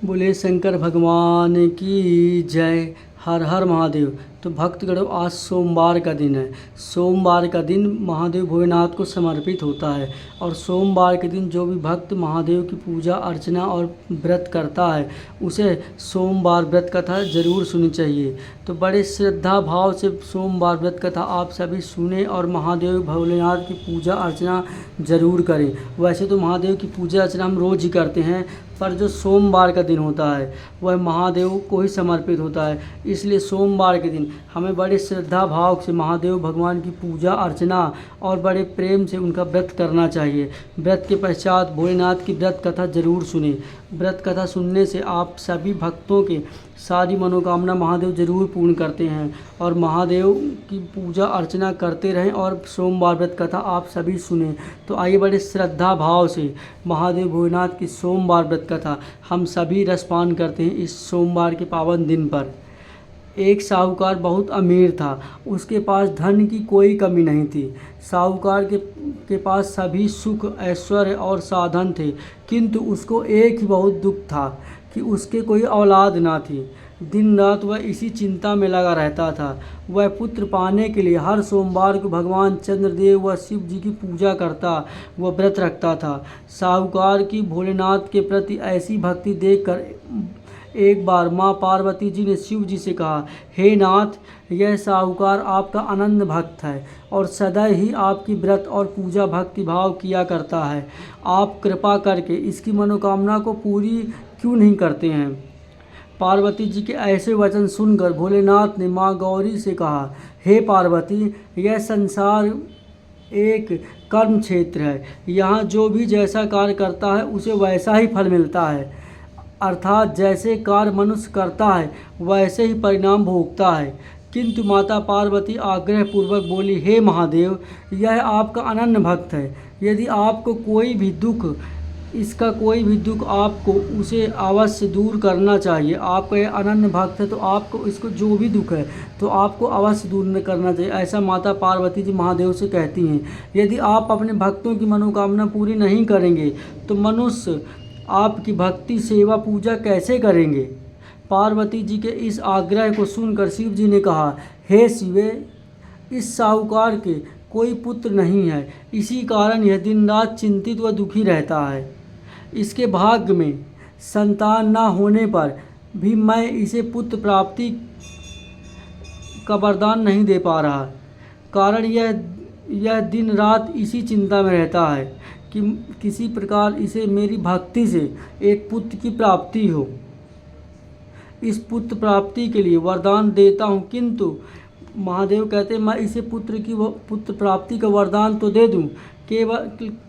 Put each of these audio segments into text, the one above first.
बोले शंकर भगवान की जय। हर हर महादेव। तो भक्तगणों, आज सोमवार का दिन है। सोमवार का दिन महादेव भोलेनाथ को समर्पित होता है और सोमवार के दिन जो भी भक्त महादेव की पूजा अर्चना और व्रत करता है उसे सोमवार व्रत कथा ज़रूर सुननी चाहिए। तो बड़े श्रद्धा भाव से सोमवार व्रत कथा आप सभी सुने और महादेव भोलेनाथ की पूजा अर्चना ज़रूर करें। वैसे तो महादेव की पूजा अर्चना हम रोज़ ही करते हैं, पर जो सोमवार का दिन होता है वह महादेव को ही समर्पित होता है। इसलिए सोमवार के दिन हमें बड़े श्रद्धा भाव से महादेव भगवान की पूजा अर्चना और बड़े प्रेम से उनका व्रत करना चाहिए। व्रत के पश्चात भोलेनाथ की व्रत कथा ज़रूर सुने। व्रत कथा सुनने से आप सभी भक्तों के सारी मनोकामना महादेव ज़रूर पूर्ण करते हैं और महादेव की पूजा अर्चना करते रहें और सोमवार व्रत कथा आप सभी सुने। तो आइए बड़े श्रद्धा भाव से महादेव भोलेनाथ की सोमवार व्रत कथा हम सभी रसपान करते हैं इस सोमवार के पावन दिन पर। एक साहूकार बहुत अमीर था, उसके पास धन की कोई कमी नहीं थी। साहूकार के पास सभी सुख ऐश्वर्य और साधन थे, किंतु उसको एक ही बहुत दुख था कि उसके कोई औलाद ना थी। दिन रात वह इसी चिंता में लगा रहता था। वह पुत्र पाने के लिए हर सोमवार को भगवान चंद्रदेव व शिव जी की पूजा करता व व्रत रखता था। साहूकार की भोलेनाथ के प्रति ऐसी भक्ति देखकर एक बार माँ पार्वती जी ने शिव जी से कहा, हे नाथ, यह साहूकार आपका अनन्य भक्त है और सदा ही आपकी व्रत और पूजा भक्ति भाव किया करता है। आप कृपा करके इसकी मनोकामना को पूरी क्यों नहीं करते हैं। पार्वती जी के ऐसे वचन सुनकर भोलेनाथ ने माँ गौरी से कहा, हे पार्वती, यह संसार एक कर्म क्षेत्र है। यहाँ जो भी जैसा कार्य करता है उसे वैसा ही फल मिलता है, अर्थात जैसे कार्य मनुष्य करता है वैसे ही परिणाम भोगता है। किंतु माता पार्वती आग्रह पूर्वक बोली, हे महादेव, यह आपका अनन्य भक्त है। यदि आपको कोई भी दुख आपको उसे अवश्य दूर करना चाहिए। आपका यह अनन्य भक्त है तो आपको इसको जो भी दुख है तो आपको अवश्य दूर करना चाहिए। ऐसा माता पार्वती जी महादेव से कहती हैं। यदि आप अपने भक्तों की मनोकामना पूरी नहीं करेंगे तो मनुष्य आपकी भक्ति सेवा पूजा कैसे करेंगे। पार्वती जी के इस आग्रह को सुनकर शिव जी ने कहा, हे शिवे, इस साहूकार के कोई पुत्र नहीं है, इसी कारण यह दिन रात चिंतित व दुखी रहता है। इसके भाग्य में संतान ना होने पर भी मैं इसे पुत्र प्राप्ति का वरदान नहीं दे पा रहा, कारण यह दिन रात इसी चिंता में रहता है कि किसी प्रकार इसे मेरी भक्ति से एक पुत्र की प्राप्ति हो। इस पुत्र प्राप्ति के लिए वरदान देता हूँ, किंतु महादेव कहते हैं मैं इसे पुत्र प्राप्ति का वरदान तो दे दूँ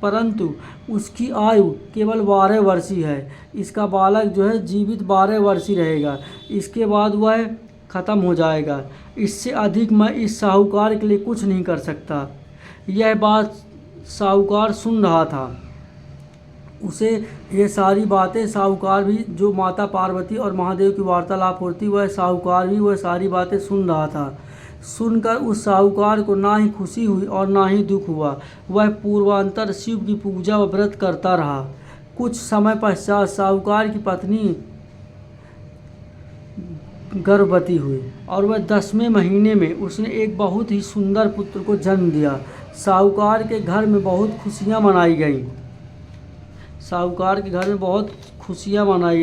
परंतु उसकी आयु केवल 12 वर्ष ही है। इसका बालक जो है जीवित 12 वर्ष ही रहेगा, इसके बाद वह ख़त्म हो जाएगा। इससे अधिक मैं इस साहूकार के लिए कुछ नहीं कर सकता। यह बात साहूकार सुन रहा था। उसे ये सारी बातें साहूकार भी, जो माता पार्वती और महादेव की वार्तालाप होती, वह साहूकार भी वह सारी बातें सुन रहा था। सुनकर उस साहूकार को ना ही खुशी हुई और ना ही दुख हुआ। वह पूर्वांतर शिव की पूजा व व्रत करता रहा। कुछ समय पश्चात साहूकार की पत्नी गर्भवती हुई और वह 10वें महीने में उसने एक बहुत ही सुंदर पुत्र को जन्म दिया। साहूकार के घर में बहुत खुशियाँ मनाई गई।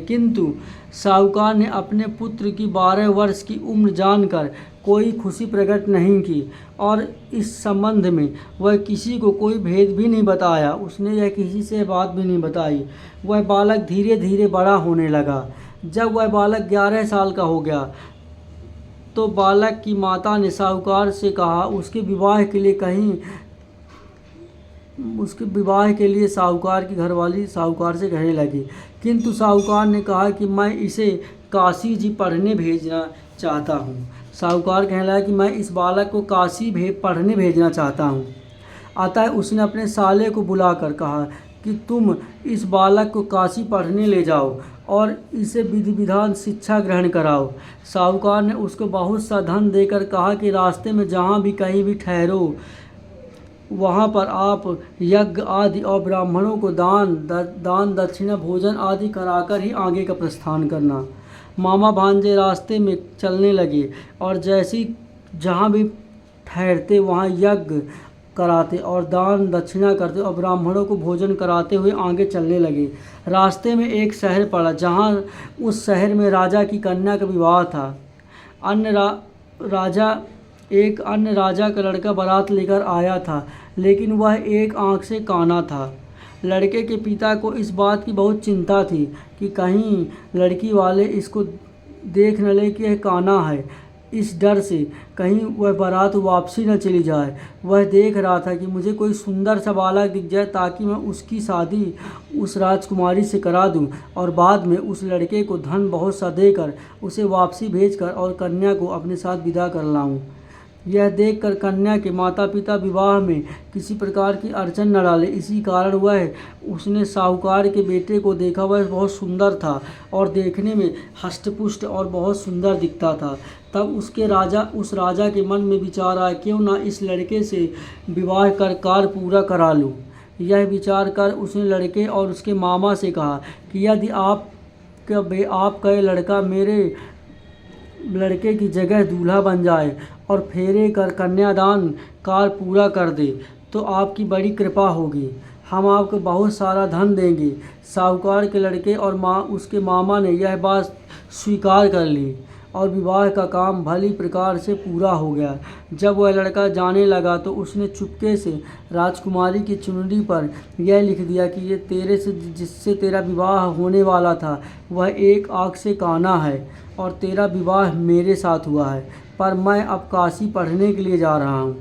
किंतु साहूकार ने अपने पुत्र की 12 वर्ष की उम्र जानकर कोई खुशी प्रकट नहीं की और इस संबंध में वह किसी को कोई भेद भी नहीं बताया। उसने यह किसी से बात भी नहीं बताई। वह बालक धीरे धीरे बड़ा होने लगा। जब वह बालक 11 साल का हो गया तो बालक की माता ने साहूकार से कहा उसके विवाह के लिए साहूकार की घरवाली साहूकार से कहने लगी। किंतु साहूकार ने कहा कि मैं इसे काशी जी पढ़ने भेजना चाहता हूँ। साहूकार कहने लगा कि मैं इस बालक को काशी पढ़ने भेजना चाहता हूँ। अतः उसने अपने साले को बुलाकर कहा कि तुम इस बालक को काशी पढ़ने ले जाओ और इसे विधि विधान शिक्षा ग्रहण कराओ। साहूकार ने उसको बहुत सा धन देकर कहा कि रास्ते में जहाँ भी कहीं भी ठहरो वहाँ पर आप यज्ञ आदि और ब्राह्मणों को दान दक्षिणा भोजन आदि कराकर ही आगे का प्रस्थान करना। मामा भांजे रास्ते में चलने लगे और जैसी जहाँ भी ठहरते वहाँ यज्ञ कराते और दान दक्षिणा करते और ब्राह्मणों को भोजन कराते हुए आगे चलने लगे। रास्ते में एक शहर पड़ा, जहाँ उस शहर में राजा की कन्या का विवाह था। एक अन्य राजा का लड़का बारात लेकर आया था, लेकिन वह एक आंख से काना था। लड़के के पिता को इस बात की बहुत चिंता थी कि कहीं लड़की वाले इसको देख न ले कि यह काना है। इस डर से कहीं वह बारात वापसी न चली जाए। वह देख रहा था कि मुझे कोई सुंदर सा बालक दिख जाए ताकि मैं उसकी शादी उस राजकुमारी से करा दूं और बाद में उस लड़के को धन बहुत सा देकर उसे वापसी भेजकर और कन्या को अपने साथ विदा कर लाऊं। यह देखकर कन्या के माता पिता विवाह में किसी प्रकार की अड़चन न डाले, इसी कारण उसने साहूकार के बेटे को देखा। वह बहुत सुंदर था और देखने में हष्टपुष्ट और बहुत सुंदर दिखता था। तब उस राजा के मन में विचार आया, क्यों ना इस लड़के से विवाह कर कार्य पूरा करा लूँ। यह विचार कर उसने लड़के और उसके मामा से कहा कि यदि आपका ये लड़का मेरे लड़के की जगह दूल्हा बन जाए और फेरे कर कन्यादान कार्य पूरा कर दे तो आपकी बड़ी कृपा होगी, हम आपको बहुत सारा धन देंगे। साहूकार के लड़के और उसके मामा ने यह बात स्वीकार कर ली और विवाह का काम भली प्रकार से पूरा हो गया। जब वह लड़का जाने लगा तो उसने चुपके से राजकुमारी की चुनरी पर यह लिख दिया कि ये तेरे से जिससे तेरा विवाह होने वाला था वह एक आँख से काना है और तेरा विवाह मेरे साथ हुआ है, पर मैं अब काशी पढ़ने के लिए जा रहा हूँ।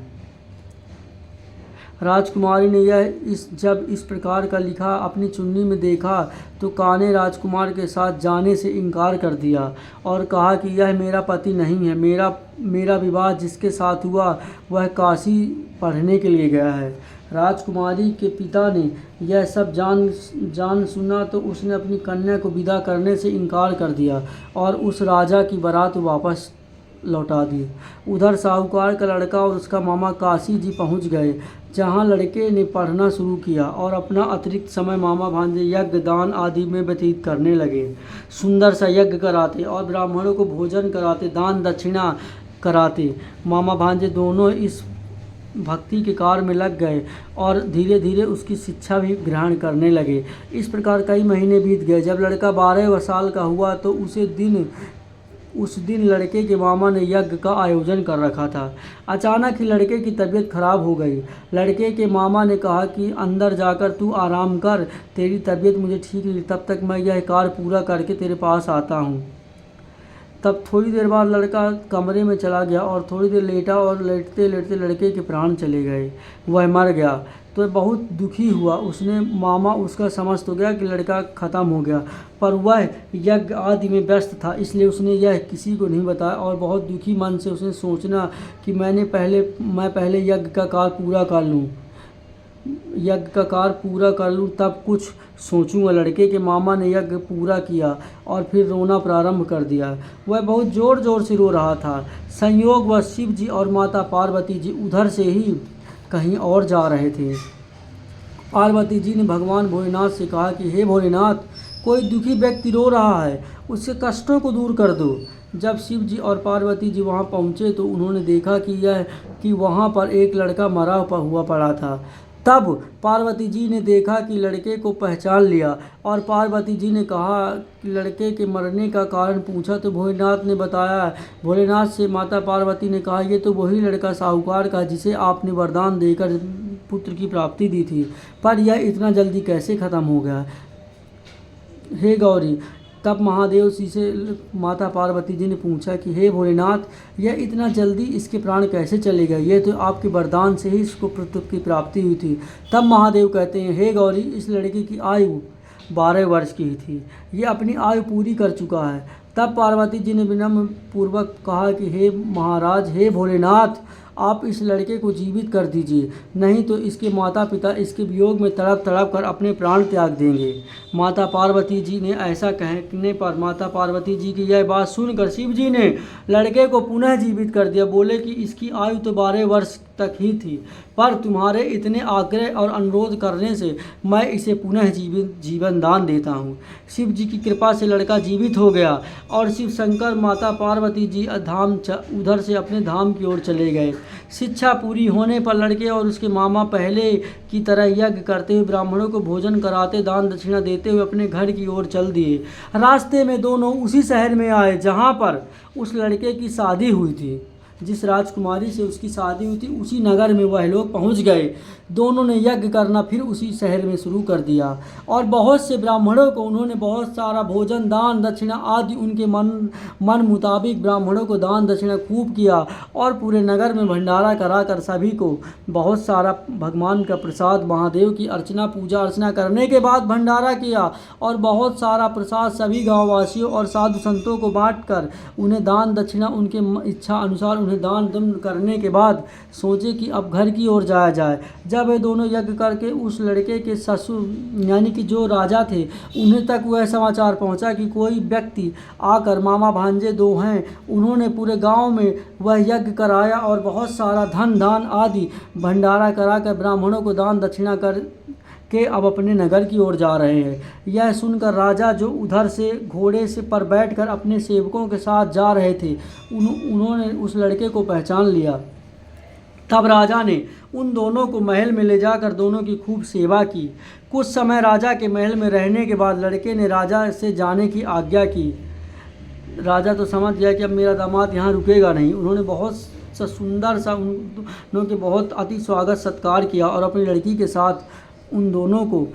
राजकुमारी ने जब इस प्रकार का लिखा अपनी चुन्नी में देखा तो काने राजकुमार के साथ जाने से इनकार कर दिया और कहा कि यह मेरा पति नहीं है। मेरा विवाह जिसके साथ हुआ वह काशी पढ़ने के लिए गया है। राजकुमारी के पिता ने यह सब जान सुना तो उसने अपनी कन्या को विदा करने से इनकार कर दिया और उस राजा की बारात वापस लौटा दी। उधर साहूकार का लड़का और उसका मामा काशी जी पहुंच गए, जहां लड़के ने पढ़ना शुरू किया और अपना अतिरिक्त समय मामा भांजे यज्ञ दान आदि में व्यतीत करने लगे। सुंदर सा यज्ञ कराते और ब्राह्मणों को भोजन कराते, दान दक्षिणा कराते। मामा भांजे दोनों इस भक्ति के कार्य में लग गए और धीरे धीरे उसकी शिक्षा भी ग्रहण करने लगे। इस प्रकार कई महीने बीत गए। जब लड़का 12 साल का हुआ तो उस दिन लड़के के मामा ने यज्ञ का आयोजन कर रखा था। अचानक ही लड़के की तबीयत खराब हो गई। लड़के के मामा ने कहा कि अंदर जाकर तू आराम कर, तेरी तबीयत मुझे ठीक नहीं, तब तक मैं यह कार्य पूरा करके तेरे पास आता हूँ। तब थोड़ी देर बाद लड़का कमरे में चला गया और थोड़ी देर लेटा और लेटते लेटते लड़के के प्राण चले गए, वह मर गया। तो बहुत दुखी हुआ। मामा उसका समझ तो गया कि लड़का ख़त्म हो गया, पर वह यज्ञ आदि में व्यस्त था, इसलिए उसने यह किसी को नहीं बताया और बहुत दुखी मन से उसने सोचना कि मैं पहले यज्ञ का कार्य पूरा कर लूँ तब कुछ सोचूंगा। लड़के के मामा ने यज्ञ पूरा किया और फिर रोना प्रारंभ कर दिया। वह बहुत ज़ोर ज़ोर से रो रहा था। संयोगवश शिव जी और माता पार्वती जी उधर से ही कहीं और जा रहे थे। पार्वती जी ने भगवान भोलेनाथ से कहा कि हे भोलेनाथ, कोई दुखी व्यक्ति रो रहा है, उसके कष्टों को दूर कर दो। जब शिव जी और पार्वती जी वहां पहुंचे तो उन्होंने देखा कि वहां पर एक लड़का मरा हुआ पड़ा था। तब पार्वती जी ने देखा कि लड़के को पहचान लिया और पार्वती जी ने कहा कि लड़के के मरने का कारण पूछा तो भोलेनाथ ने बताया। भोलेनाथ से माता पार्वती ने कहा, ये तो वही लड़का साहूकार का जिसे आपने वरदान देकर पुत्र की प्राप्ति दी थी, पर यह इतना जल्दी कैसे ख़त्म हो गया। हे गौरी। तब महादेव जी से माता पार्वती जी ने पूछा कि हे भोलेनाथ, यह इतना जल्दी इसके प्राण कैसे चले गए, ये तो आपके वरदान से ही इसको पुत्र की प्राप्ति हुई थी। तब महादेव कहते हैं, हे गौरी, इस लड़के की आयु 12 वर्ष की ही थी, ये अपनी आयु पूरी कर चुका है। तब पार्वती जी ने विनम्र पूर्वक कहा कि हे महाराज, हे भोलेनाथ, आप इस लड़के को जीवित कर दीजिए, नहीं तो इसके माता पिता इसके वियोग में तड़प तड़प कर अपने प्राण त्याग देंगे। माता पार्वती जी ने ऐसा कहने पर माता पार्वती जी की यह बात सुनकर शिव जी ने लड़के को पुनः जीवित कर दिया। बोले कि इसकी आयु तो 12 वर्ष तक ही थी, पर तुम्हारे इतने आग्रह और अनुरोध करने से मैं इसे पुनः जीवन दान देता हूँ। शिव जी की कृपा से लड़का जीवित हो गया और शिव शंकर माता पार्वती जी उधर से अपने धाम की ओर चले गए। शिक्षा पूरी होने पर लड़के और उसके मामा पहले की तरह यज्ञ करते हुए ब्राह्मणों को भोजन कराते, दान दक्षिणा देते हुए अपने घर की ओर चल दिए। रास्ते में दोनों उसी शहर में आए जहाँ पर उस लड़के की शादी हुई थी। जिस राजकुमारी से उसकी शादी हुई थी उसी नगर में वह लोग पहुंच गए। दोनों ने यज्ञ करना फिर उसी शहर में शुरू कर दिया और बहुत से ब्राह्मणों को उन्होंने बहुत सारा भोजन, दान दक्षिणा आदि उनके मन मुताबिक ब्राह्मणों को दान दक्षिणा खूब किया और पूरे नगर में भंडारा कराकर सभी को बहुत सारा भगवान का प्रसाद, महादेव की अर्चना, पूजा अर्चना करने के बाद भंडारा किया और बहुत सारा प्रसाद सभी गाँववासियों और साधु संतों को बांटकर उन्हें दान दक्षिणा उनके इच्छा अनुसार उन्हें दान दम करने के बाद सोचे कि अब घर की ओर जाया जाए। जब वे दोनों यज्ञ करके उस लड़के के ससुर यानी कि जो राजा थे उन्हें तक वह समाचार पहुंचा कि कोई व्यक्ति आकर मामा भांजे दो हैं, उन्होंने पूरे गांव में वह यज्ञ कराया और बहुत सारा धन दान आदि भंडारा कराकर ब्राह्मणों को दान दक्षिणा कर के अब अपने नगर की ओर जा रहे हैं। यह सुनकर राजा, जो उधर से घोड़े से पर बैठकर अपने सेवकों के साथ जा रहे थे, उन्होंने उस लड़के को पहचान लिया। तब राजा ने उन दोनों को महल में ले जाकर दोनों की खूब सेवा की। कुछ समय राजा के महल में रहने के बाद लड़के ने राजा से जाने की आज्ञा की। राजा तो समझ गया कि अब मेरा दामाद यहाँ रुकेगा नहीं। उन्होंने बहुत सुंदर सा उन दोनों के बहुत अति स्वागत सत्कार किया और अपनी लड़की के साथ उन दोनों को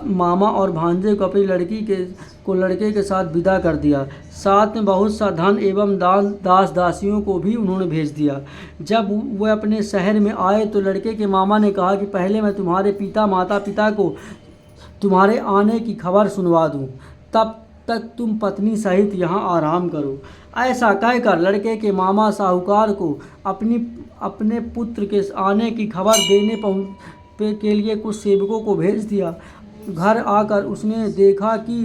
मामा और भांजे को अपनी लड़के के साथ विदा कर दिया। साथ में बहुत सा धन एवं दास दासियों को भी उन्होंने भेज दिया। जब वह अपने शहर में आए तो लड़के के मामा ने कहा कि पहले मैं तुम्हारे माता पिता को तुम्हारे आने की खबर सुनवा दूं, तब तक तुम पत्नी सहित यहाँ आराम करो। ऐसा कहकर लड़के के मामा साहूकार को अपने पुत्र के आने की खबर देने के लिए कुछ सेवकों को भेज दिया। घर आकर उसने देखा कि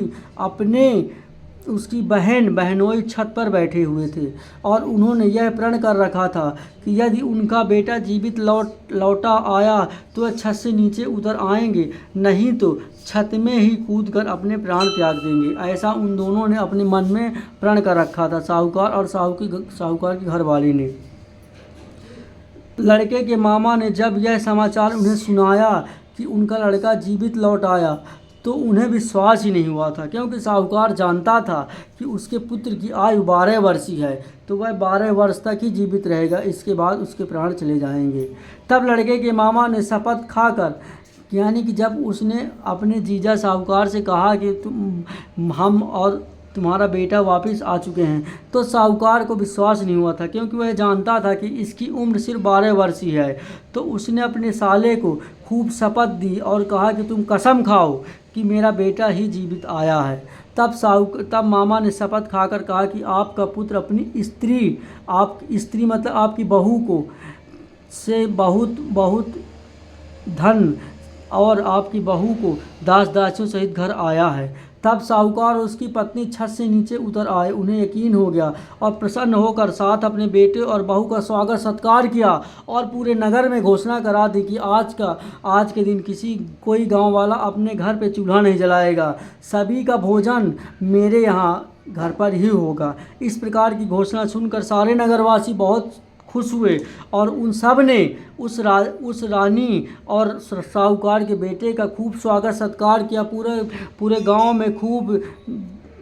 उसकी बहनोई छत पर बैठे हुए थे और उन्होंने यह प्रण कर रखा था कि यदि उनका बेटा जीवित लौटा आया तो वह छत से नीचे उतर आएंगे, नहीं तो छत में ही कूदकर अपने प्राण त्याग देंगे। ऐसा उन दोनों ने अपने मन में प्रण कर रखा था, साहूकार और साहूकार की घरवाली ने। लड़के के मामा ने जब यह समाचार उन्हें सुनाया कि उनका लड़का जीवित लौट आया तो उन्हें विश्वास ही नहीं हुआ था, क्योंकि साहूकार जानता था कि उसके पुत्र की आयु 12 वर्ष ही है, तो वह 12 वर्ष तक ही जीवित रहेगा, इसके बाद उसके प्राण चले जाएंगे। तब लड़के के मामा ने शपथ खाकर, यानी कि जब उसने अपने जीजा साहूकार से कहा कि हम और तुम्हारा बेटा वापस आ चुके हैं, तो साहूकार को विश्वास नहीं हुआ था, क्योंकि वह जानता था कि इसकी उम्र सिर्फ 12 वर्ष ही है। तो उसने अपने साले को खूब शपथ दी और कहा कि तुम कसम खाओ कि मेरा बेटा ही जीवित आया है। तब मामा ने शपथ खाकर कहा कि आपका पुत्र अपनी स्त्री मतलब आपकी बहू को से बहुत धन और आपकी बहू को दास दासियों सहित घर आया है। तब साहूकार और उसकी पत्नी छत से नीचे उतर आए। उन्हें यकीन हो गया और प्रसन्न होकर साथ अपने बेटे और बहू का स्वागत सत्कार किया और पूरे नगर में घोषणा करा दी कि आज के दिन कोई गांव वाला अपने घर पे चूल्हा नहीं जलाएगा, सभी का भोजन मेरे यहाँ घर पर ही होगा। इस प्रकार की घोषणा सुनकर सारे नगरवासी बहुत खुश हुए और उन सब ने उस रानी और साहूकार के बेटे का खूब स्वागत सत्कार किया। पूरे गांव में खूब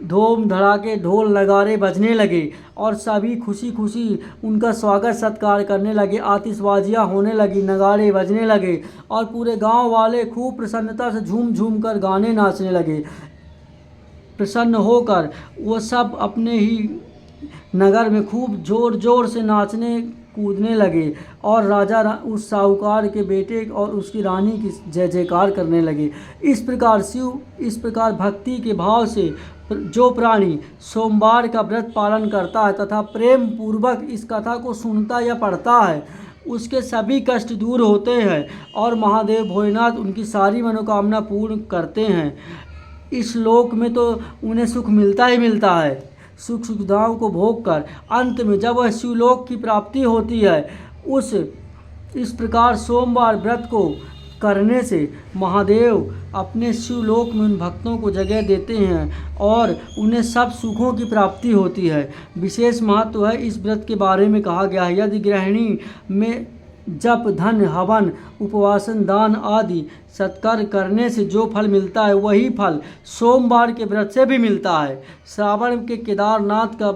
धूम धड़ाके ढोल नगाड़े बजने लगे और सभी खुशी खुशी उनका स्वागत सत्कार करने लगे। आतिशबाजियाँ होने लगी, नगाड़े बजने लगे और पूरे गांव वाले खूब प्रसन्नता से झूम झूम कर गाने नाचने लगे। प्रसन्न होकर वो सब अपने ही नगर में खूब जोर जोर से नाचने कूदने लगे और राजा उस साहूकार के बेटे और उसकी रानी की जय जयकार करने लगे। इस प्रकार भक्ति के भाव से जो प्राणी सोमवार का व्रत पालन करता है तथा प्रेम पूर्वक इस कथा को सुनता या पढ़ता है, उसके सभी कष्ट दूर होते हैं और महादेव भोलेनाथ उनकी सारी मनोकामना पूर्ण करते हैं। इस लोक में तो उन्हें सुख मिलता ही मिलता है। सुख सुविधाओं को भोग कर अंत में जब वह शिवलोक की प्राप्ति होती है, इस प्रकार सोमवार व्रत को करने से महादेव अपने शिवलोक में उन भक्तों को जगह देते हैं और उन्हें सब सुखों की प्राप्ति होती है। विशेष महत्व है इस व्रत के बारे में कहा गया है, यदि गृहिणी में जप, धन, हवन, उपवासन, दान आदि सत्कर्म करने से जो फल मिलता है वही फल सोमवार के व्रत से भी मिलता है। श्रावण के केदारनाथ का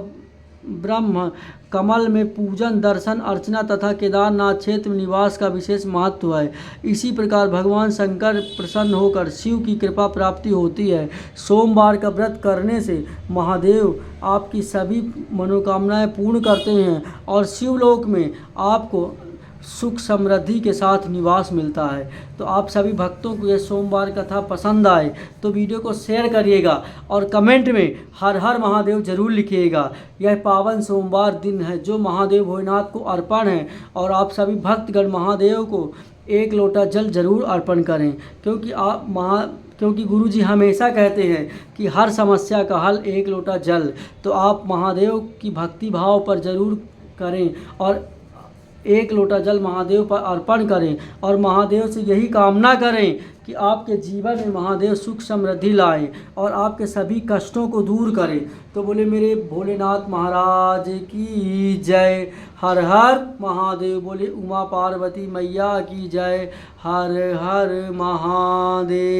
ब्रह्म कमल में पूजन, दर्शन, अर्चना तथा केदारनाथ क्षेत्र में निवास का विशेष महत्व है। इसी प्रकार भगवान शंकर प्रसन्न होकर शिव की कृपा प्राप्ति होती है। सोमवार का व्रत करने से महादेव आपकी सभी मनोकामनाएं पूर्ण करते हैं और शिवलोक में आपको सुख समृद्धि के साथ निवास मिलता है। तो आप सभी भक्तों को यह सोमवार कथा पसंद आए तो वीडियो को शेयर करिएगा और कमेंट में हर हर महादेव जरूर लिखिएगा। यह पावन सोमवार दिन है जो महादेव भोलेनाथ को अर्पण है और आप सभी भक्तगण महादेव को 1 लोटा जल जरूर अर्पण करें, क्योंकि गुरुजी हमेशा कहते हैं कि हर समस्या का हल 1 लोटा जल। तो आप महादेव की भक्ति भाव पर जरूर करें और 1 लोटा जल महादेव पर अर्पण करें और महादेव से यही कामना करें कि आपके जीवन में महादेव सुख समृद्धि लाएं और आपके सभी कष्टों को दूर करें। तो बोले मेरे भोलेनाथ महाराज की जय। हर हर महादेव। बोले उमा पार्वती मैया की जय। हर हर महादेव।